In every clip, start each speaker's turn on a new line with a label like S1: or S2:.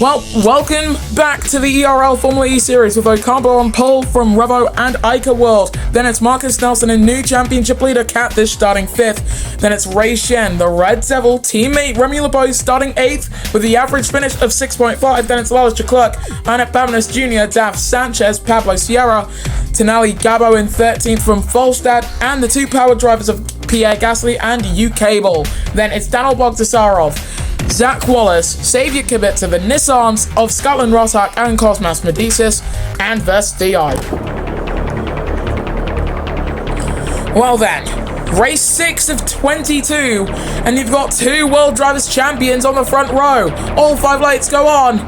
S1: Well, welcome back to the ERL Formula E Series with Ocampo on pole from Revo and Ica World. Then it's Marcus Nelson and new championship leader Catfish starting 5th. Then it's Ray Shen, the Red Devil teammate Remy LeBeau starting 8th with the average finish of 6.5. Then it's Lois Leclerc, Annette Bamanis Jr., Daf Sanchez, Pablo Sierra, Tenali Gabo in 13th from Volstad, and the two power drivers of Pierre Gasly and U-Cable. Then it's Daniel Bogdasarov, Zach Wallace, Xavier Kibitzer, the Nissans of Scotland Rosshack and Cosmas Medicis, and Vesti. Well then, race 6 of 22, and you've got two World Drivers' Champions on the front row. All 5 lights go on.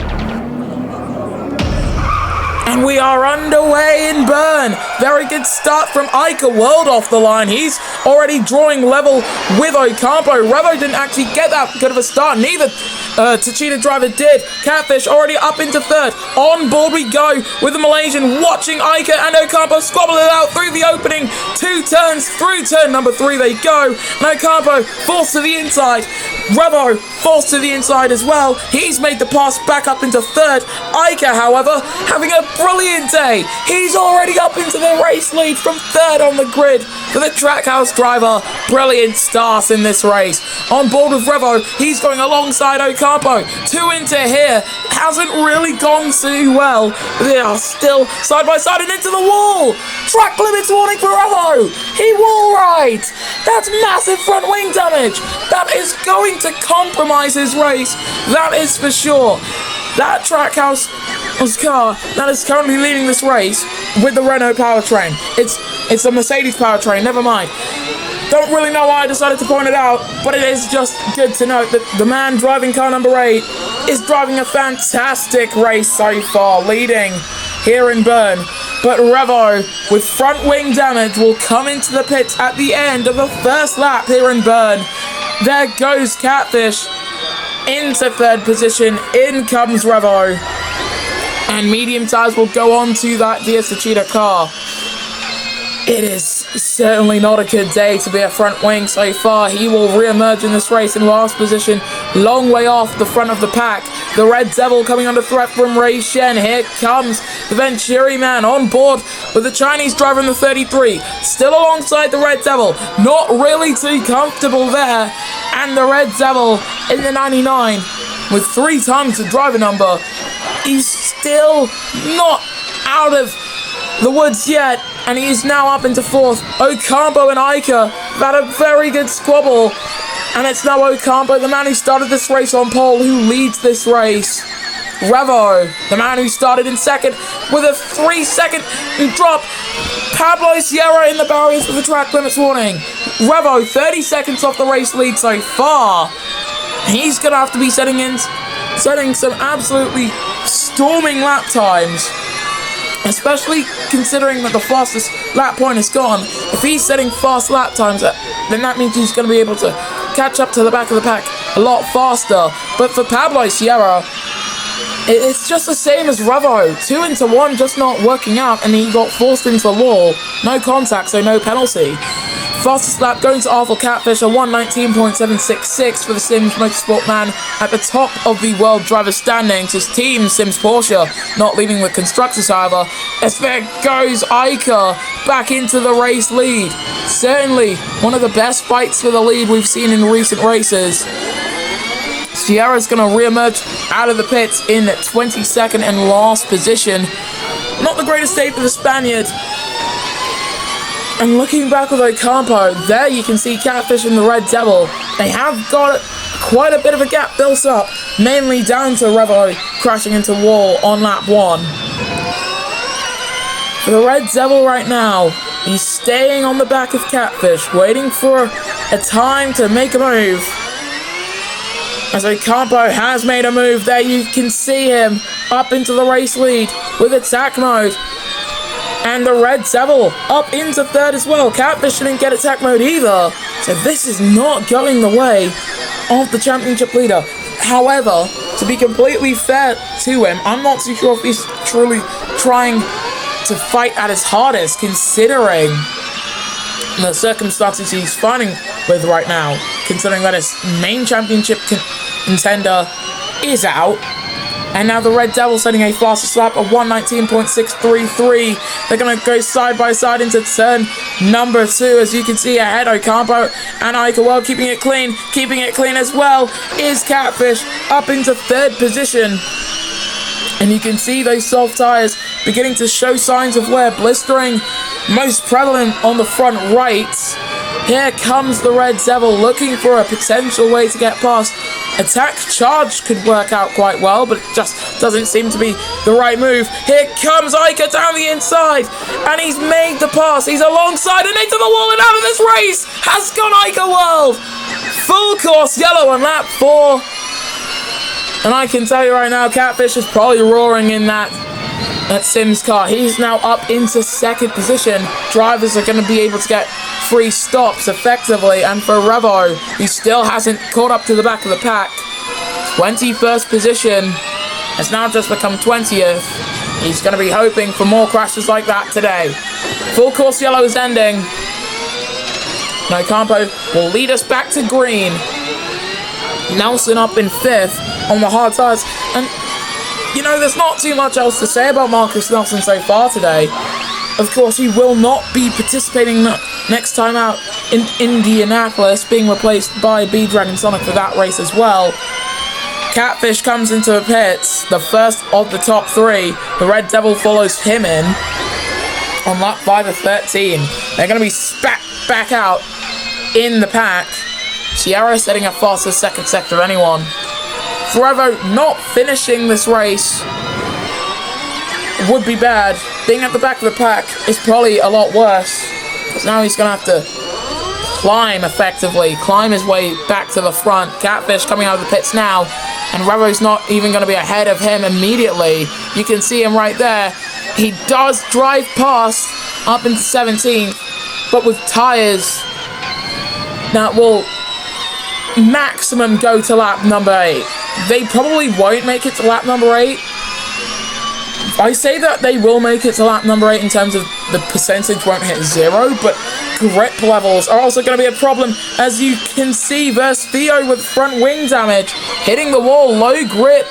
S1: And we are underway in Bern. Very good start from Ica World off the line. He's already drawing level with Ocampo. Revo didn't actually get that good of a start. Neither Tachita driver did. Catfish already up into 3rd. On board we go with the Malaysian watching Ica and Ocampo squabble it out through the opening 2 turns. Through turn number 3 they go. And Ocampo forced to the inside. Revo forced to the inside as well. He's made the pass back up into 3rd. Ica, however, having a brilliant day. He's already up into the race lead from 3rd on the grid for the Trackhouse driver. Brilliant start in this race. On board with Revo, he's going alongside Ocampo. 2 into here. Hasn't really gone too well. They are still side by side and into the wall. Track limits warning for Revo. He wall rides. That's massive front wing damage. That is going to compromise his race. That is for sure. That Trackhouse car that is currently leading this race with the Renault powertrain. It's a Mercedes powertrain, never mind. Don't really know why I decided to point it out, but it is just good to note that the man driving car number 8 is driving a fantastic race so far, leading here in Bern. But Revo, with front wing damage, will come into the pits at the end of the first lap here in Bern. There goes Catfish into 3rd position. In comes Revo. And medium tyres will go on to that DS Tachita car. It is certainly not a good day to be a front wing so far. He will re-emerge in this race in last position, long way off the front of the pack. The Red Devil coming under threat from Ray Shen. Here comes the Venturi man on board with the Chinese driver in the 33. Still alongside the Red Devil. Not really too comfortable there. And the Red Devil in the 99 with 3 times the driver number. He's still not out of the woods yet, and he is now up into 4th. Ocampo and Ica have had a very good squabble, and it's now Ocampo, the man who started this race on pole, who leads this race. Revo, the man who started in 2nd with a 3-second drop. Pablo Sierra in the barriers with the track limits warning. Revo 30 seconds off the race lead so far. He's going to have to be setting some absolutely storming lap times, especially considering that the fastest lap point is gone. If he's setting fast lap times, then that means he's going to be able to catch up to the back of the pack a lot faster. But for Pablo Sierra, it's just the same as Revo. 2 into 1 just not working out, and he got forced into the wall. No contact, so no penalty. Fastest lap going to Arthur Catfish, a 1:19.766 for the Sims Motorsport man at the top of the World Driver standings. His team, Sims Porsche, not leading the constructors, however. As there goes Ica back into the race lead. Certainly one of the best fights for the lead we've seen in recent races. Sierra's going to re-emerge out of the pits in 22nd and last position. Not the greatest day for the Spaniard. And looking back with Ocampo, there you can see Catfish and the Red Devil. They have got quite a bit of a gap built up, mainly down to Revo crashing into wall on lap 1. For the Red Devil right now, he's staying on the back of Catfish, waiting for a time to make a move. As Ocampo has made a move, there you can see him up into the race lead with attack mode. And the Red Devil up into 3rd as well. Catfish didn't get attack mode either. So this is not going the way of the championship leader. However, to be completely fair to him, I'm not too sure if he's truly trying to fight at his hardest, considering the circumstances he's fighting with right now. Considering that his main championship contender is out, And now the Red Devils setting a fastest lap of 1:19.633. They're going to go side by side into turn number 2. As you can see ahead, Ocampo and Ica World keeping it clean as well is Catfish up into 3rd position. And you can see those soft tyres beginning to show signs of wear, blistering most prevalent on the front right. Here comes the Red Devil looking for a potential way to get past. Attack charge could work out quite well, but it just doesn't seem to be the right move. Here comes Ica down the inside, and he's made the pass. He's alongside and into the wall, and out of this race has gone Ica World. Full course yellow on lap 4. And I can tell you right now, Catfish is probably roaring in that Sims car. He's now up into 2nd position. Drivers are going to be able to get free stops effectively, and for Revo, he still hasn't caught up to the back of the pack. 21st position has now just become 20th. He's going to be hoping for more crashes like that today. Full course yellow is ending. No, Campo will lead us back to green. Nelson up in 5th on the hard tyres, and you know, there's not too much else to say about Marcus Nelson so far today. Of course, he will not be participating next time out in Indianapolis, being replaced by B-Dragon Sonic for that race as well. Catfish comes into the pits, the first of the top 3. The Red Devil follows him in on lap 5 of 13. They're going to be spat back out in the pack. Sierra setting a fastest 2nd sector of anyone. Forever not finishing this race would be bad. Being at the back of the pack is probably a lot worse, because now he's going to have to climb his way back to the front. Catfish coming out of the pits now, and Revo's not even going to be ahead of him immediately. You can see him right there. He does drive past up into 17th, but with tyres that will maximum go to lap number 8. They probably won't make it to lap number 8. I say that they will make it to lap number 8 in terms of the percentage won't hit 0, but grip levels are also going to be a problem. As you can see, versus Theo with front wing damage, hitting the wall, low grip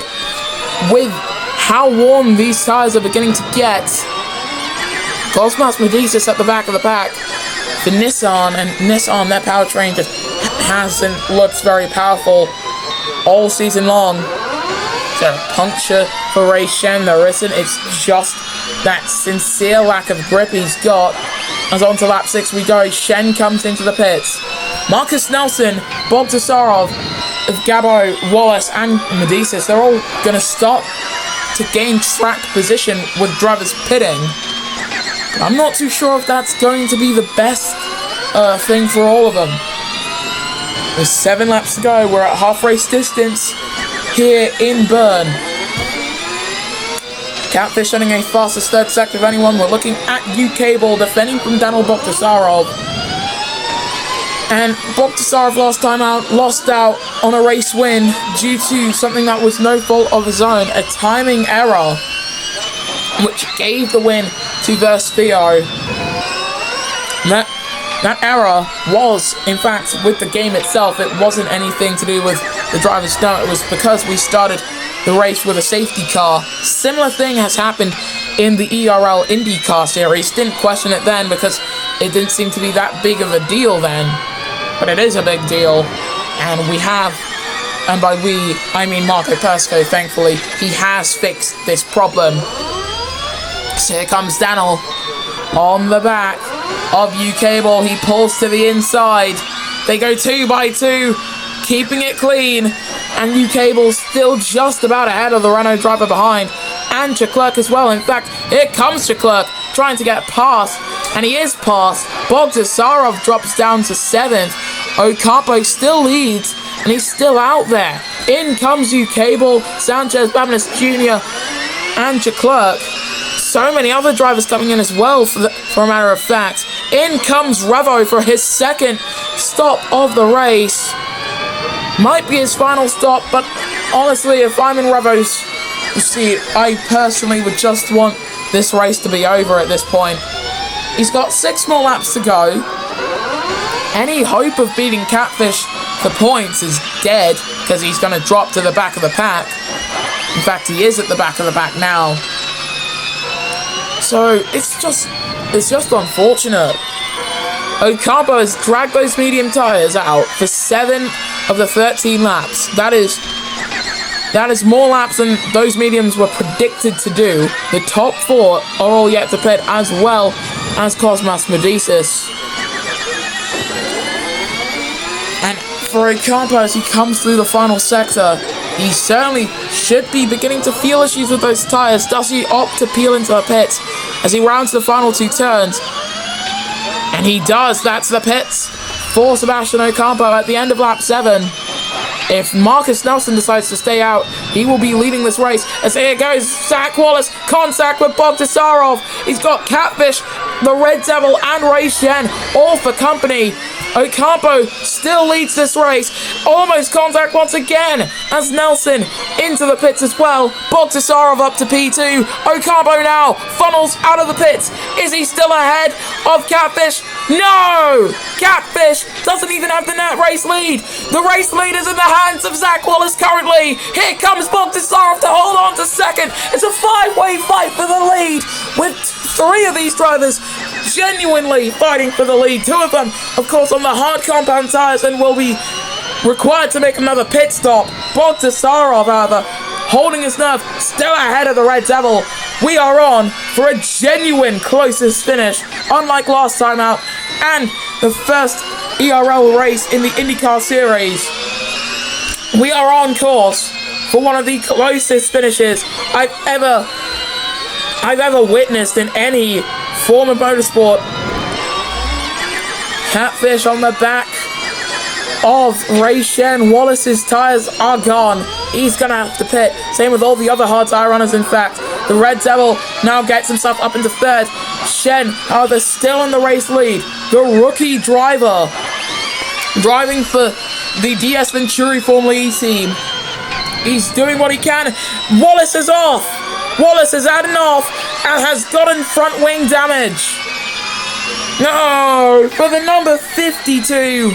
S1: with how warm these tyres are beginning to get. Cosmos Medicis at the back of the pack for Nissan, and Nissan, their powertrain just hasn't looked very powerful all season long. Is there a puncture for Ray Shen? There isn't. It's just that sincere lack of grip he's got. As on to lap 6 we go. Shen comes into the pits. Marcus Nelson, Bogdasarov, Gabo, Wallace, and Medicis, they're all going to start to gain track position with drivers pitting. But I'm not too sure if that's going to be the best thing for all of them. With 7 laps to go, we're at half race distance here in Bern. Catfish running a fastest 3rd sector of anyone. We're looking at UK Ball defending from Daniel Bogdasarov. And Bogdasarov last time out lost out on a race win due to something that was no fault of his own, a timing error, which gave the win to Verstio. That error was, in fact, with the game itself. It wasn't anything to do with the driver's note. It was because we started the race with a safety car. Similar thing has happened in the ERL IndyCar series. Didn't question it then because it didn't seem to be that big of a deal then. But it is a big deal. And we have, and by we, I mean Marco Persco, thankfully, he has fixed this problem. So here comes Daniel on the back of UK Ball. He pulls to the inside. They go 2 by 2, keeping it clean. And UK Ball's still just about ahead of the Renault driver behind. And Leclerc as well. In fact, here comes Leclerc trying to get past. And he is past. Bogdasarov drops down to 7th. Ocampo still leads. And he's still out there. In comes UK Ball, Sanchez, Babinis Jr. and Leclerc. So many other drivers coming in as well, for a matter of fact. In comes Revo for his 2nd stop of the race. Might be his final stop, but honestly, if I'm in Revo's seat, I personally would just want this race to be over at this point. He's got 6 more laps to go. Any hope of beating Catfish for points is dead, because he's going to drop to the back of the pack. In fact, he is at the back of the pack now. So it's just unfortunate. Ocampo has dragged those medium tyres out for 7 of the 13 laps. That is more laps than those mediums were predicted to do. The top 4 are all yet to pit, as well as Cosmas Medicis. And for Ocampo, as he comes through the final sector, he certainly should be beginning to feel issues with those tyres. Does he opt to peel into the pits as he rounds the final 2 turns? And he does. That's the pits for Sebastian Ocampo at the end of lap 7. If Marcus Nelson decides to stay out, he will be leading this race. As here goes Zach Wallace, contact with Bogdasarov. He's got Catfish, the Red Devil, and Ray Shen all for company. Ocampo still leads this race. Almost contact once again as Nelson into the pits as well. Bogdasarov up to P2. Ocampo now funnels out of the pits. Is he still ahead of Catfish? No! Catfish doesn't even have the net race lead. The race lead is in the hands of Zach Wallace currently. Here comes Bogdasarov to hold on to second. It's a 5-way fight for the lead, with 3 of these drivers genuinely fighting for the lead. 2 of them, of course, on the hard compound tyres and will be required to make another pit stop. Bogdasarov, rather, holding his nerve, still ahead of the Red Devil. We are on for a genuine closest finish, unlike last time out, and the first ERL race in the IndyCar Series. We are on course for one of the closest finishes I've ever witnessed in any form of motorsport. Catfish on the back of Ray Shen. Wallace's tyres are gone. He's going to have to pit. Same with all the other hard tyre runners, in fact. The Red Devil now gets himself up into 3rd. Shen, however, still in the race lead. The rookie driver driving for the DS Venturi Formula E team. He's doing what he can. Wallace is off. Wallace is out and off and has gotten front wing damage. No, for the number 52.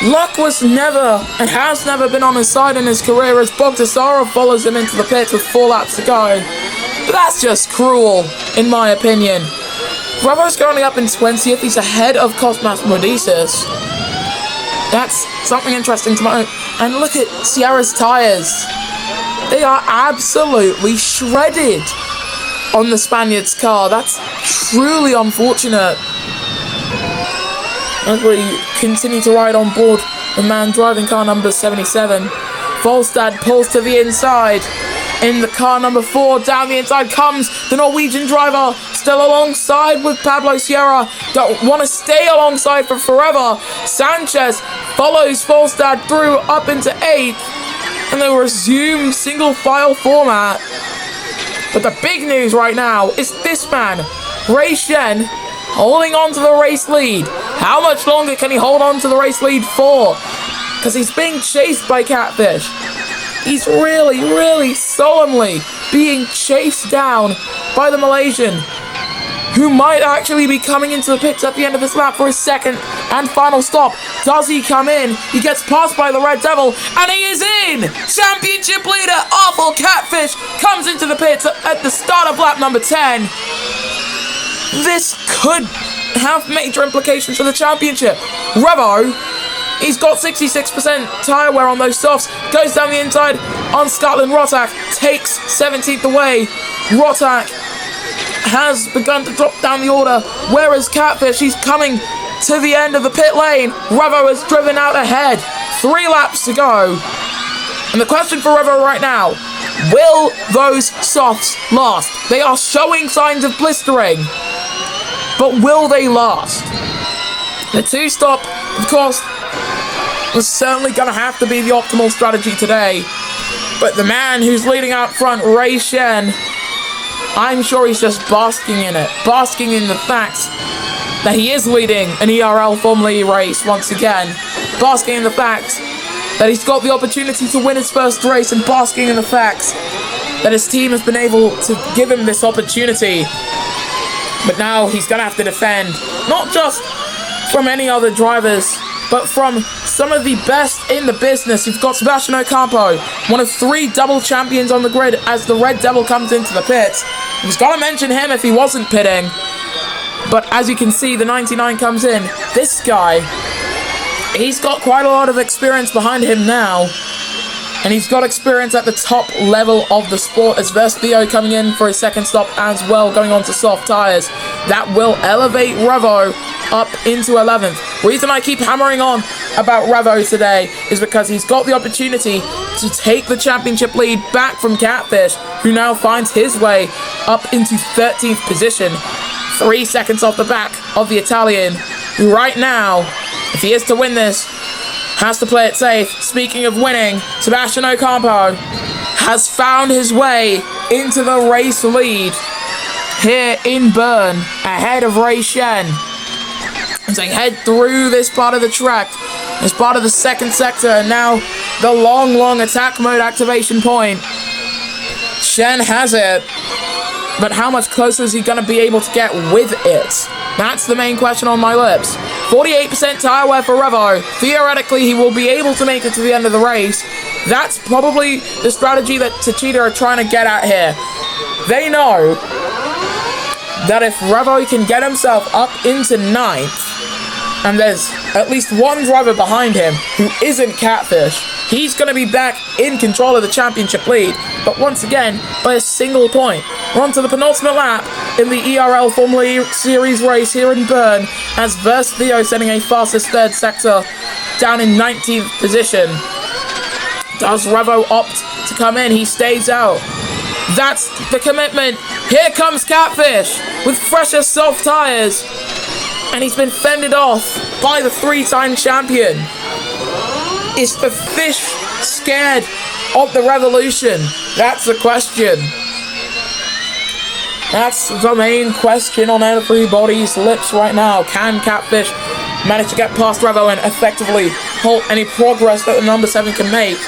S1: Luck was never and has never been on his side in his career as Bogdasarov follows him into the pits with 4 laps to go. But that's just cruel, in my opinion. Bravo's currently up in 20th. He's ahead of Cosmas Medicis. That's something interesting to note. And look at Sierra's tyres. They are absolutely shredded on the Spaniard's car. That's truly unfortunate. As we continue to ride on board the man driving car number 77. Volstad pulls to the inside. In the car number 4, down the inside comes the Norwegian driver, still alongside with Pablo Sierra. Don't want to stay alongside for forever. Sanchez follows Volstad through up into 8th, and they resume single file format. But the big news right now is this man, Ray Shen, holding on to the race lead. How much longer can he hold on to the race lead for? Because he's being chased by Catfish. He's really, really solemnly being chased down by the Malaysian, who might actually be coming into the pits at the end of this lap for his second and final stop. Does he come in? He gets passed by the Red Devil, and he is in! Championship leader, Awful Catfish, comes into the pits at the start of lap number 10. This could have major implications for the championship. Revo, he's got 66% tyre wear on those softs, goes down the inside on Scotland. Rotak takes 17th away. Rotak has begun to drop down the order, whereas Catfish, he's coming to the end of the pit lane. Revo has driven out ahead. 3 laps to go. And the question for Revo right now, will those softs last? They are showing signs of blistering, but will they last? The 2-stop, of course, was certainly going to have to be the optimal strategy today. But the man who's leading out front, Ray Shen, I'm sure he's just basking in it. Basking in the fact that he is leading an ERL Formula E race once again. Basking in the fact that he's got the opportunity to win his first race, and basking in the fact that his team has been able to give him this opportunity. But now he's going to have to defend, not just from any other drivers, but from some of the best in the business. You've got Sebastian Ocampo, one of 3 double champions on the grid as the Red Devil comes into the pits. He's got to mention him if he wasn't pitting. But as you can see, the 99 comes in. This guy, he's got quite a lot of experience behind him now. And he's got experience at the top level of the sport, as Theo coming in for his second stop as well, going on to soft tyres. That will elevate Revo up into 11th. Reason I keep hammering on about Revo today is because he's got the opportunity to take the championship lead back from Catfish, who now finds his way up into 13th position. 3 seconds off the back of the Italian, who right now, if he is to win this, has to play it safe. Speaking of winning, Sebastian Ocampo has found his way into the race lead here in Bern, ahead of Ray Shen. As they head through this part of the track, as part of the second sector, and now the long attack mode activation point. Shen has it, but how much closer is he going to be able to get with it? That's the main question on my lips. 48% tire wear for Revo. Theoretically, he will be able to make it to the end of the race. That's probably the strategy that Techeetah are trying to get at here. They know that if Revo can get himself up into 9th, and there's at least one driver behind him who isn't Catfish, he's going to be back in control of the championship lead, but once again, by a single point. We're on to the penultimate lap in the ERL Formula Series race here in Bern, as Theo setting a fastest third sector down in 19th position. Does Revo opt to come in? He stays out. That's the commitment. Here comes Catfish with fresher soft tyres, and he's been fended off by the 3-time champion. Is the fish scared of the revolution? That's the question. That's the main question on everybody's lips right now. Can Catfish manage to get past Revo and effectively halt any progress that the number 7 can make?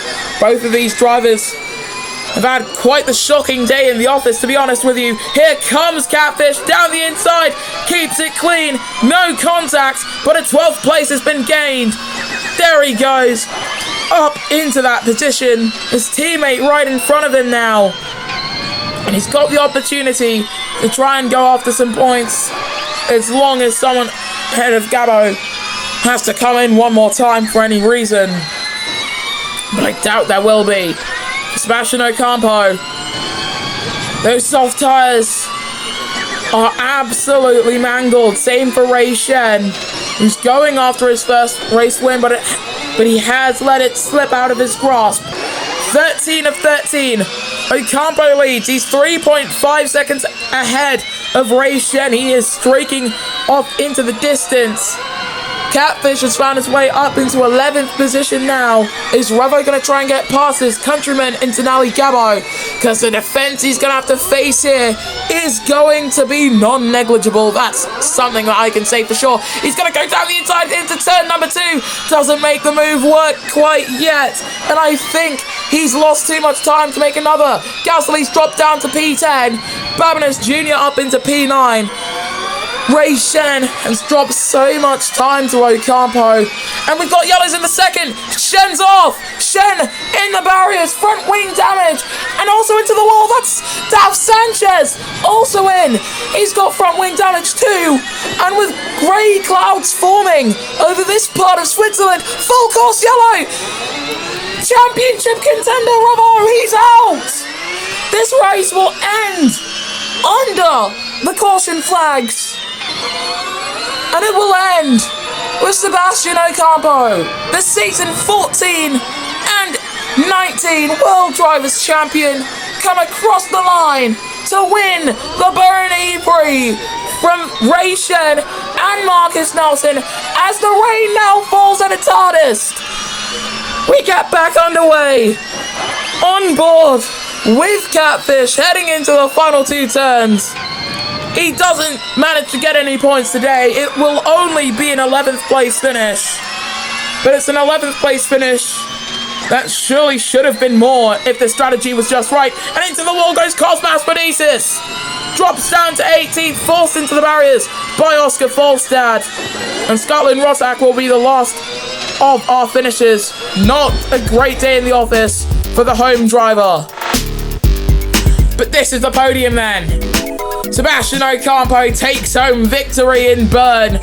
S1: Both of these drivers have had quite the shocking day in the office, to be honest with you. Here comes Catfish down the inside, keeps it clean, no contact, but a 12th place has been gained. There he goes, up into that position. His teammate right in front of him now. And he's got the opportunity to try and go after some points, as long as someone ahead of Gabo has to come in one more time for any reason. But I doubt there will be. Sebastian Ocampo, those soft tyres are absolutely mangled. Same for Ray Shen, who's going after his first race win, but he has let it slip out of his grasp. 13 of 13. Ocampo leads. He's 3.5 seconds ahead of Ray Shen. He is streaking off into the distance. Catfish has found his way up into 11th position now. Is Revo going to try and get past his countryman Internali Gabo? Because the defense he's going to have to face here is going to be non-negligible. That's something that I can say for sure. He's going to go down the inside into turn number 2. Doesn't make the move work quite yet. And I think he's lost too much time to make another. Gasly's dropped down to P10. Babinas Jr. up into P9. Ray Shen has dropped so much time to Ocampo. And we've got yellows in the second. Shen's off. Shen in the barriers. Front wing damage. And also into the wall. That's Daf Sanchez. Also in. He's got front wing damage too. And with grey clouds forming over this part of Switzerland. Full course yellow. Championship contender Revo. He's out. This race will end under the caution flags. And it will end with Sebastian Ocampo, the season 14 and 19 World Drivers' Champion, come across the line to win the Bern E-Prix from Ray Shen and Marcus Nelson as the rain now falls at its hardest. We get back underway on board with Catfish heading into the final 2 turns. He doesn't manage to get any points today. It will only be an 11th place finish. But it's an 11th place finish that surely should have been more if the strategy was just right. And into the wall goes Cosmas Padisis. Drops down to 18th, forced into the barriers by Oscar Falstad. And Scotland Rossack will be the last of our finishes. Not a great day in the office for the home driver. But this is the podium then. Sebastian Ocampo takes home victory in Bern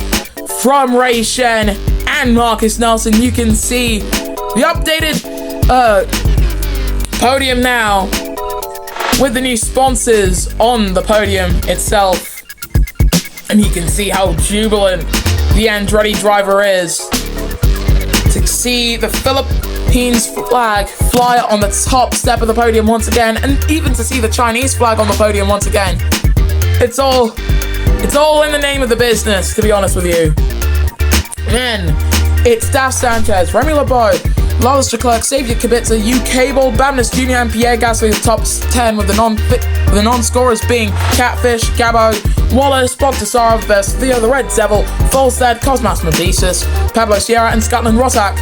S1: from Ray Shen and Marcus Nelson. You can see the updated podium now with the new sponsors on the podium itself. And you can see how jubilant the Andretti driver is to see the Philippines flag fly on the top step of the podium once again, and even to see the Chinese flag on the podium once again. It's all in the name of the business, to be honest with you. Then it's Daf Sanchez, Remy LeBeau, Lawless Leclerc, Xavier Kubica, UK Ball, Bamness Jr. and Pierre Gasly, the top 10 with the non-scorers being Catfish, Gabo, Wallace, Bogdasarov, Theo, the Red Devil, Volstead, Cosmas Medicis, Pablo Sierra and Scotland Rosak.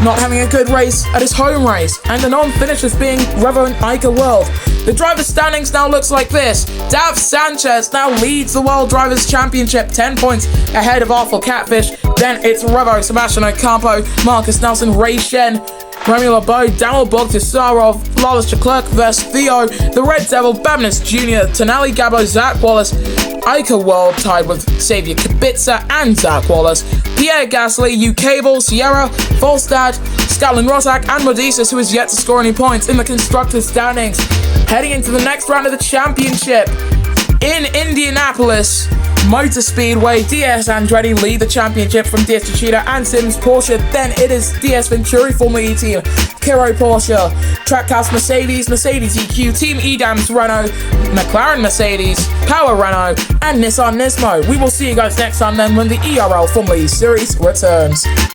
S1: Not having a good race at his home race, and the non-finishers being Revo and Ica World. The driver's standings now looks like this. Dav Sanchez now leads the World Drivers' Championship, 10 points ahead of Awful Catfish. Then it's Revo, Sebastian Ocampo, Marcus Nelson, Ray Shen, Remy LeBeau, Daniel Bogdasarov, Lawless Leclerc vs Theo, the Red Devil, Babness Jr., Tonali Gabo, Zach Wallace, Ica World tied with Xavier Kubica and Zach Wallace, Pierre Gasly, UK Ball, Sierra, Volstad, Scotland Rosak and Medicis, who has yet to score any points in the constructors' standings. Heading into the next round of the championship in Indianapolis Motor Speedway, DS Andretti lead the championship from DS Techeetah and Sims Porsche. Then it is DS Venturi Formula E team, Kiro Porsche, Trackhouse Mercedes, Mercedes EQ, Team Edams Renault, McLaren Mercedes, Power Renault, and Nissan Nismo. We will see you guys next time then when the ERL Formula E series returns.